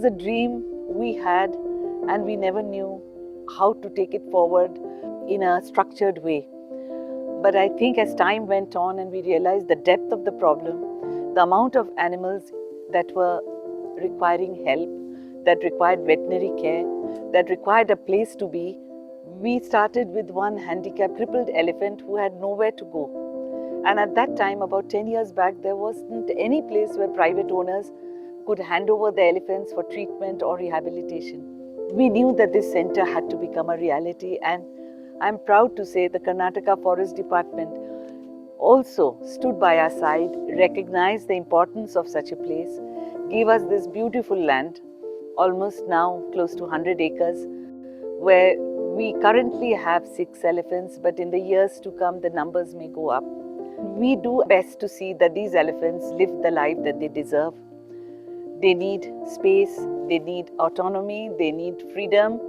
was a dream we had, and we never knew how to take it forward in a structured way. But I think as time went on and we realized the depth of the problem, the amount of animals that were requiring help, that required veterinary care, that required a place to be, we started with one handicapped, crippled elephant who had nowhere to go. And at that time, about 10 years back, there wasn't any place where private owners could hand over the elephants for treatment or rehabilitation. We knew that this center had to become a reality, and I'm proud to say the Karnataka Forest Department also stood by our side, recognized the importance of such a place, gave us this beautiful land, almost now close to 100 acres, where we currently have 6 elephants, but in the years to come the numbers may go up. We do best to see that these elephants live the life that they deserve. They need space, they need autonomy, they need freedom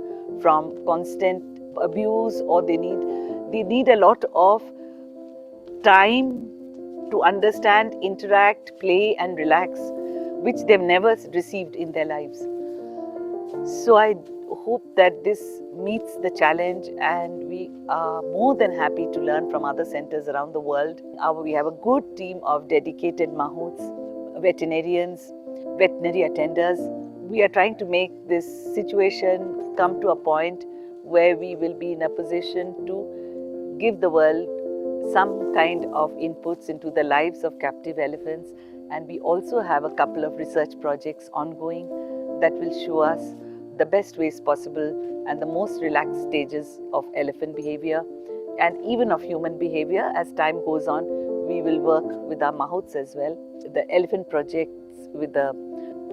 from constant abuse, or they need a lot of time to understand, interact, play and relax, which they've never received in their lives. So I hope that this meets the challenge, and we are more than happy to learn from other centers around the world. We have a good team of dedicated mahouts, veterinarians, veterinary attenders. We are trying to make this situation come to a point where we will be in a position to give the world some kind of inputs into the lives of captive elephants. And we also have a couple of research projects ongoing that will show us the best ways possible and the most relaxed stages of elephant behavior and even of human behavior. As time goes on, we will work with our mahouts as well. The elephant projects with the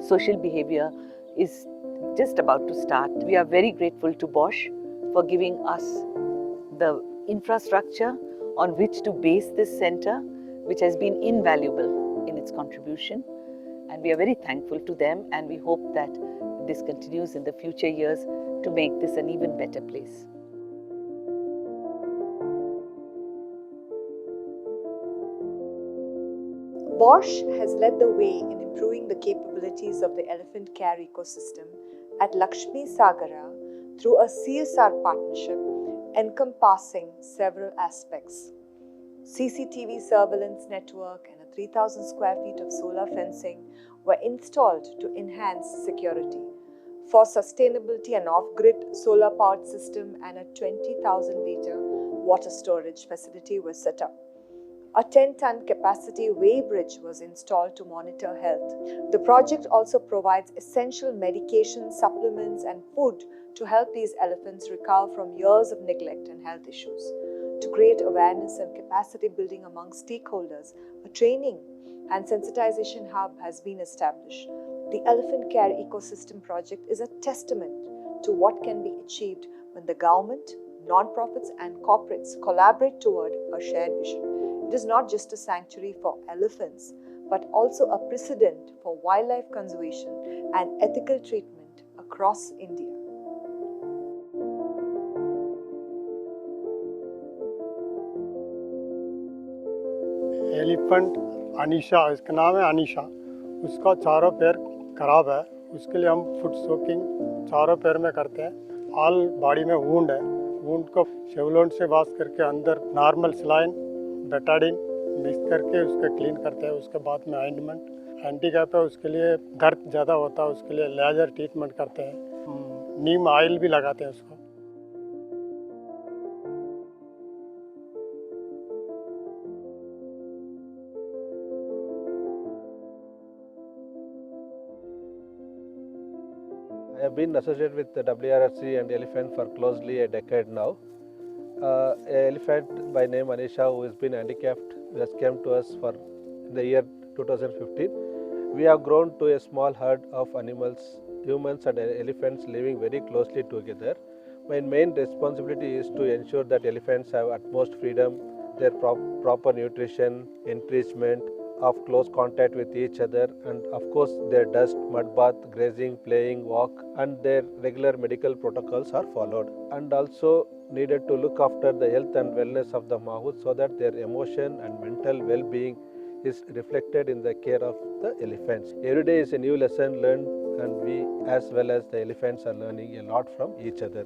social behavior is just about to start. We are very grateful to Bosch for giving us the infrastructure on which to base this center, which has been invaluable in its contribution. And we are very thankful to them, and we hope that this continues in the future years to make this an even better place. Bosch has led the way in improving the capabilities of the elephant care ecosystem at Lakshmisagara through a CSR partnership encompassing several aspects. CCTV surveillance network and a 3,000 square feet of solar fencing were installed to enhance security. For sustainability, an off-grid solar-powered system and a 20,000-litre water storage facility was set up. A 10-ton capacity weighbridge was installed to monitor health. The project also provides essential medication, supplements and food to help these elephants recover from years of neglect and health issues. To create awareness and capacity building among stakeholders, a training and sensitization hub has been established. The Elephant Care Ecosystem Project is a testament to what can be achieved when the government, non-profits and corporates collaborate toward a shared vision. It is not just a sanctuary for elephants, but also a precedent for wildlife conservation and ethical treatment across India. Elephant Anisha, इसका नाम है अनीशा। उसका चारों पैर खराब है, उसके लिए हम फुट सोकिंग चारों पैर में करते हैं। ऑल बॉडी में वुंड है, वुंड को शेवलोन से वॉश करके अंदर नॉर्मल सलाइन बेटाडिन मिक्स करके उसका क्लीन करते हैं। उसके बाद में ऑइंटमेंट, हैंडीकैप है उसके लिए दर्द ज़्यादा होता है, उसके लिए लेजर ट्रीटमेंट करते हैं। नीम ऑयल भी लगाते हैं उसको। I have been associated with the WRRC and elephant for closely a decade now. An elephant by name Anisha, who has been handicapped, has come to us for the year 2015. We have grown to a small herd of animals, humans and elephants living very closely together. My main responsibility is to ensure that elephants have utmost freedom, their proper nutrition, enrichment, of close contact with each other, and of course their dust, mud bath, grazing, playing, walk, and their regular medical protocols are followed. And also needed to look after the health and wellness of the mahout so that their emotion and mental well-being is reflected in the care of the elephants. Every day is a new lesson learned and we as well as the elephants are learning a lot from each other.